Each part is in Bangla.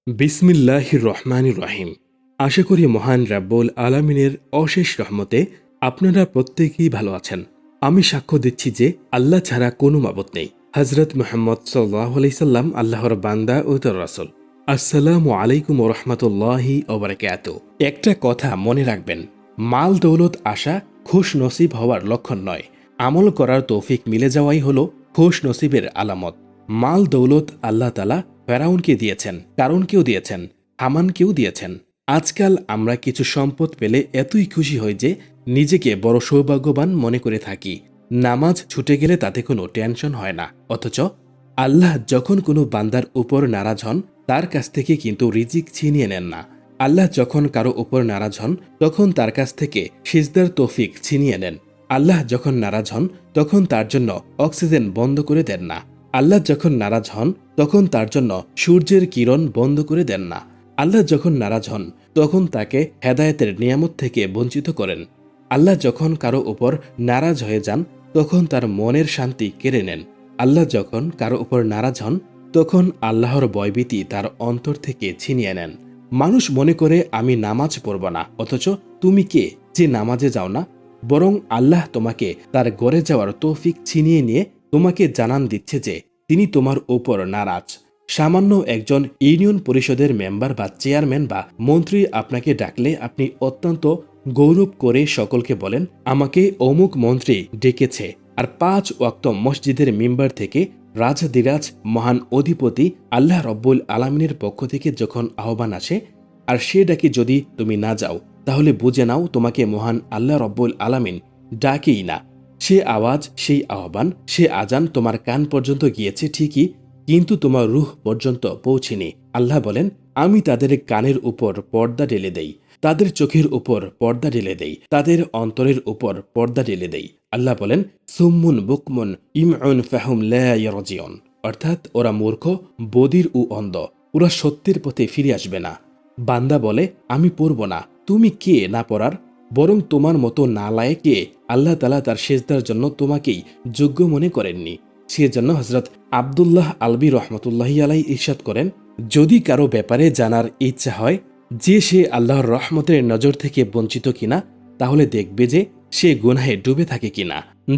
বিসমিল্লাহির রহমানির রহিম। আশা করি মহান রাব্বুল আলামিনের অশেষ রহমতে আপনারা প্রত্যেকেই ভালো আছেন। আমি সাক্ষ্য দিচ্ছি যে আল্লাহ ছাড়া কোনো মাবুদ নেই। হযরত মুহাম্মদ সাল্লাল্লাহু আলাইহি সাল্লাম আল্লাহর বান্দা ও তার রাসূল। আসসালামু আলাইকুম ওয়া রাহমাতুল্লাহি ওয়া বারাকাতুহু। একটা কথা মনে রাখবেন, মাল দৌলত আসা খুশ নসিব হওয়ার লক্ষণ নয়। আমল করার তৌফিক মিলে যাওয়াই হলো খুশ নসিবের আলামত। মাল দৌলত আল্লাহ তাআলা ফেরাউনকে দিয়েছেন, কারণকেও দিয়েছেন, হামানকেও দিয়েছেন। আজকাল আমরা কিছু সম্পদ পেলে এতই খুশি হই যে নিজেকে বড় সৌভাগ্যবান মনে করে থাকি। নামাজ ছুটে গেলে তাতে কোনো টেনশন হয় না। অথচ আল্লাহ যখন কোনো বান্দার উপর নারাজ হন, তার কাছ থেকে কিন্তু রিজিক ছিনিয়ে নেন না। আল্লাহ যখন কারো উপর নারাজ হন, তখন তার কাছ থেকে সিজদার তৌফিক ছিনিয়ে নেন। আল্লাহ যখন নারাজ হন, তখন তার জন্য অক্সিজেন বন্ধ করে দেন না। আল্লাহ যখন নারাজ হন, তখন তার জন্য সূর্যের কিরণ বন্ধ করে দেন না। আল্লাহ যখন নারাজ হন, তখন তাকে হেদায়েতের নিয়ামত থেকে বঞ্চিত করেন। আল্লাহ যখন কারো উপর নারাজ হয়ে যান, তখন তার মনের শান্তি কেড়ে নেন। আল্লাহ যখন কারো উপর নারাজ হন, তখন আল্লাহর ভয়ভীতি তার অন্তর থেকে ছিনিয়ে নেন। মানুষ মনে করে আমি নামাজ পড়ব না, অথচ তুমি কে যে নামাজে যাও না? বরং আল্লাহ তোমাকে তার গড়ে যাওয়ার তৌফিক ছিনিয়ে নিয়ে তোমাকে জানান দিচ্ছে যে তিনি তোমার ওপর নারাজ। সামান্য একজন ইউনিয়ন পরিষদের মেম্বার বা চেয়ারম্যান বা মন্ত্রী আপনাকে ডাকলে আপনি অত্যন্ত গৌরব করে সকলকে বলেন, আমাকে অমুক মন্ত্রী ডেকেছে। আর 5 ওয়াক্ত মসজিদের মেম্বার থেকে রাজদিরাজ মহান অধিপতি আল্লাহ রব্বুল আলামিনের পক্ষ থেকে যখন আহ্বান আসে, আর সে ডাকে যদি তুমি না যাও, তাহলে বুঝে নাও তোমাকে মহান আল্লাহ রব্বুল আলামিন ডাকেই না। সে আওয়াজ, সেই আহ্বান, সে আজান তোমার কান পর্যন্ত গিয়েছে ঠিকই, কিন্তু তোমার রূহ পর্যন্ত পৌঁছেনি। আল্লাহ বলেন, আমি তাদের কানের উপর পর্দা ঢেলে দেই, তাদের চোখের উপর পর্দা ঢেলে দেই, তাদের অন্তরের উপর পর্দা ঢেলে দেই। আল্লাহ বলেন, সুম্মুন বুকমুন ইমউন ফাহুম লা ইয়ারজিউন, অর্থাৎ ওরা মূর্খ, বধির ও অন্ধ, ওরা সত্যের পথে ফিরে আসবে না। বান্দা বলে, আমি পড়ব না। তুমি কে না পড়ার? বরং তোমার মতো নালায়েকে আল্লাহ তাআলা তার সেজদার জন্য তোমাকেই যোগ্য মনে করেননি। সেজন্য হযরত আব্দুল্লাহ আলবী রহমতুল্লাহি আলাইহি ইরশাদ করেন, যদি কারো ব্যাপারে জানার ইচ্ছা হয় যে সে আল্লাহর রহমতের নজর থেকে বঞ্চিত কিনা, তাহলে দেখবে যে সে গুনাহে ডুবে থাকে কিনা।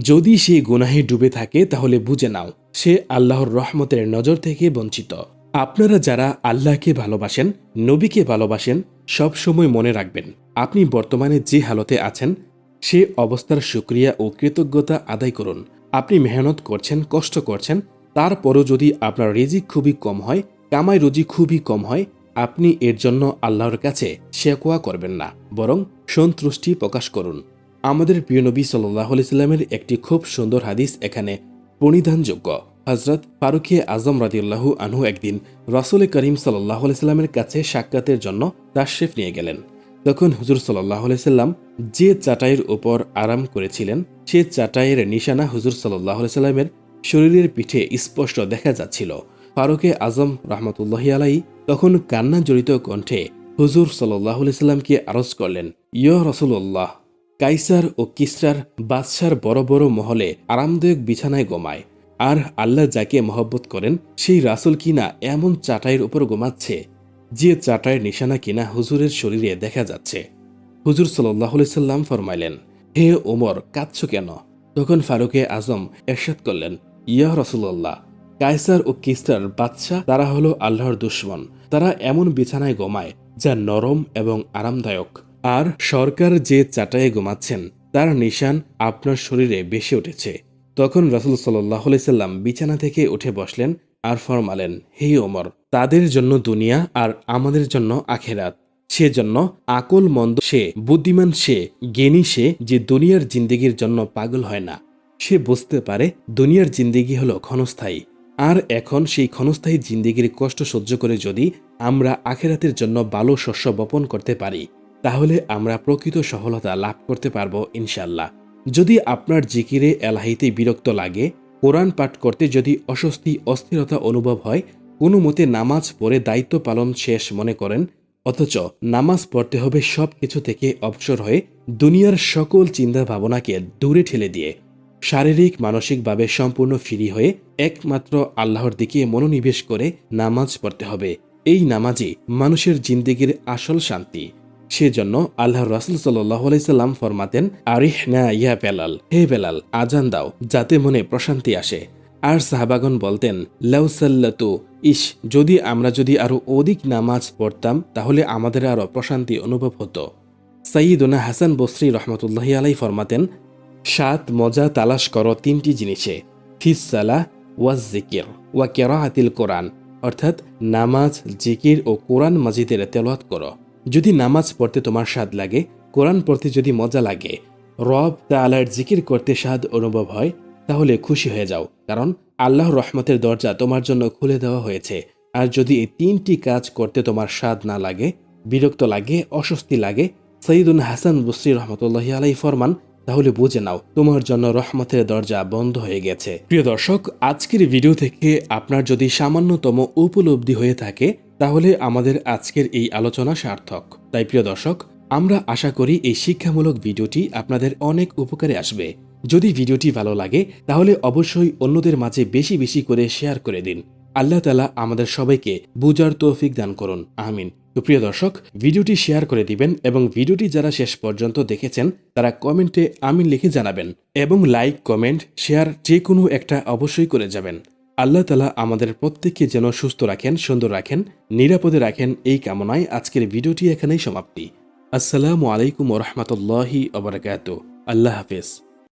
যদি সে গুনাহে ডুবে থাকে, তাহলে বুঝে নাও সে আল্লাহর রহমতের নজর থেকে বঞ্চিত। আপনারা যারা আল্লাহকে ভালোবাসেন, নবীকে ভালোবাসেন, সব সময় মনে রাখবেন, আপনি বর্তমানে যে হালতে আছেন, সে অবস্থার শুকরিয়া ও কৃতজ্ঞতা আদায় করুন। আপনি মেহনত করছেন, কষ্ট করছেন, তারপরও যদি আপনার রিজিক খুবই কম হয়, কামাই রুজি খুবই কম হয়, আপনি এর জন্য আল্লাহর কাছে শেকওয়া করবেন না, বরং সন্তুষ্টি প্রকাশ করুন। আমাদের প্রিয় নবী সাল্লাল্লাহু আলাইহি সাল্লামের একটি খুব সুন্দর হাদিস এখানে প্রণিধানযোগ্য। হযরত ফারুকে আজম রাদিয়াল্লাহু আনহু একদিন রাসূল করিম সাল্লাল্লাহু আলাইহি সাল্লামের কাছে সাক্ষাতের জন্য তাশরিফ নিয়ে গেলেন। তখন হুজুর সাল্লাল্লাহু আলাইহি সাল্লাম যে চাটাইয়ের উপর আরাম করেছিলেন, সে চাটাইয়ের নিশানা হুজুর সাল্লাল্লাহু আলাইহি সাল্লামের শরীরের পিঠে স্পষ্ট দেখা যাচ্ছিল। ফারুকে আজম রাহমাতুল্লাহি আলাইহি তখন কান্না জড়িত কণ্ঠে হুজুর সাল্লাল্লাহু আলাইহি সাল্লামকে আরজ করলেন, ইয়া রাসূলুল্লাহ, কাইসার ও কিসরার বাদশার বড় বড় মহলে আরামদায়ক বিছানায় ঘুমায়, আর আল্লাহ যাকে মহব্বত করেন সেই রাসূল কিনা এমন চাটাইয়ের উপর ঘুমাচ্ছে যে চাটাইয়ের নিশানা কিনা হুজুরের শরীরে দেখা যাচ্ছে। হুজুর সাল্লাল্লাহু আলাইহি সাল্লাম ফরমাইলেন, হে ওমর, কাঁদছ কেন? তখন ফারুকে আজম ইরশাদ করলেন, ইয়া রাসূলুল্লাহ, কায়সার ও কিসরার বাদশা তারা হলো আল্লাহর দুশমন। তারা এমন বিছানায় ঘুমায় যা নরম এবং আরামদায়ক, আর সরকার যে চাটাইয়ে ঘুমাচ্ছেন তার নিশান আপনার শরীরে বেশি উঠেছে। তখন রাসূল সাল্লাল্লাহু আলাইহি সাল্লাম বিছানা থেকে উঠে বসলেন আর ফরমালেন, হে ওমর, তাদের জন্য দুনিয়া আর আমাদের জন্য আখেরাত। সেজন্য আকল মন্দ সে, বুদ্ধিমান সে, জ্ঞানী সে যে দুনিয়ার জিন্দেগির জন্য পাগল হয় না। সে বুঝতে পারে দুনিয়ার জিন্দেগি হলো ক্ষণস্থায়ী, আর এখন সেই ক্ষণস্থায়ী জিন্দেগির কষ্ট সহ্য করে যদি আমরা আখেরাতের জন্য ভালো শস্য বপন করতে পারি, তাহলে আমরা প্রকৃত সফলতা লাভ করতে পারবো ইনশাল্লাহ। যদি আপনার জিকিরে এলাহিতে বিরক্ত লাগে, কোরআন পাঠ করতে যদি অস্বস্তি অস্থিরতা অনুভব হয়, কোনো মতে নামাজ পড়ে দায়িত্ব পালন শেষ মনে করেন, অথচ নামাজ পড়তে হবে সব কিছু থেকে অবসর হয়ে দুনিয়ার সকল চিন্তা ভাবনাকে দূরে ঠেলে দিয়ে, শারীরিক মানসিকভাবে সম্পূর্ণ ফ্রি হয়ে একমাত্র আল্লাহর দিকে মনোনিবেশ করে নামাজ পড়তে হবে, এই নামাজই মানুষের জিন্দেগির আসল শান্তি। সেজন্য আল্লাহ রাসূল সাল্লাল্লাহু আলাইহি সাল্লাম ফরমাতেন, আরিহনা ইয়া বেলাল, হে বেলাল আজান দাও যাতে মনে প্রশান্তি আসে। আর সাহাবাগণ বলতেন, লাউ সাল্লাতু, ইস যদি আরো অধিক নামাজ পড়তাম তাহলে আমাদের আরো প্রশান্তি অনুভব হতো। সাইয়্যিদুনা হাসান বসরি রহমতুল্লাহি আলাইহি ফরমাতেন, 7 মজা তালাশ করো 3টি জিনিসে, ফিস সালাহ ওয়াজ জিকির ওয়া কিরাআতিল কোরআন, অর্থাৎ নামাজ, জিকির ও কোরআন মাজিদের তেলাওয়াত করো। যদি নামাজ পড়তে তোমার স্বাদ লাগে, কোরআন পড়তে যদি মজা লাগে, রব তাআলার জিকির করতে স্বাদ অনুভব হয়, তাহলে খুশি হয়ে যাও, কারণ আল্লাহর রহমতের দরজা তোমার জন্য খুলে দেওয়া হয়েছে। আর যদি এই 3টি কাজ করতে তোমার স্বাদ না লাগে, বিরক্ত লাগে, অস্বস্তি লাগে, সাইয়্যিদুনা হাসান বসরি রহমতুল্লাহি আলাইহি ফরমান, তাহলে বুঝে নাও তোমার জন্য রহমতের দরজা বন্ধ হয়ে গেছে। প্রিয় দর্শক, আজকের ভিডিও থেকে আপনার যদি সামান্যতম উপলব্ধি হয়ে থাকে, তাহলে আমাদের আজকের এই আলোচনা সার্থক। তাই প্রিয় দর্শক, আমরা আশা করি এই শিক্ষামূলক ভিডিওটি আপনাদের অনেক উপকারে আসবে। যদি ভিডিওটি ভালো লাগে তাহলে অবশ্যই অন্যদের মাঝে বেশি বেশি করে শেয়ার করে দিন। আল্লাহ তাআলা আমাদের সবাইকে বুঝার তৌফিক দান করুন, আমিন। তো প্রিয় দর্শক, ভিডিওটি শেয়ার করে দিবেন এবং ভিডিওটি যারা শেষ পর্যন্ত দেখেছেন তারা কমেন্টে আমিন লিখে জানাবেন এবং লাইক, কমেন্ট, শেয়ার যে কোনো একটা অবশ্যই করে যাবেন। আল্লাহ তাআলা আমাদের প্রত্যেককে যেন সুস্থ রাখেন, সুন্দর রাখেন, নিরাপদে রাখেন, এই কামনায় আজকের ভিডিওটি এখানেই সমাপ্তি। আসসালামু আলাইকুম ওয়া রাহমাতুল্লাহি ওয়া বারাকাতুহু। আল্লাহ হাফেজ।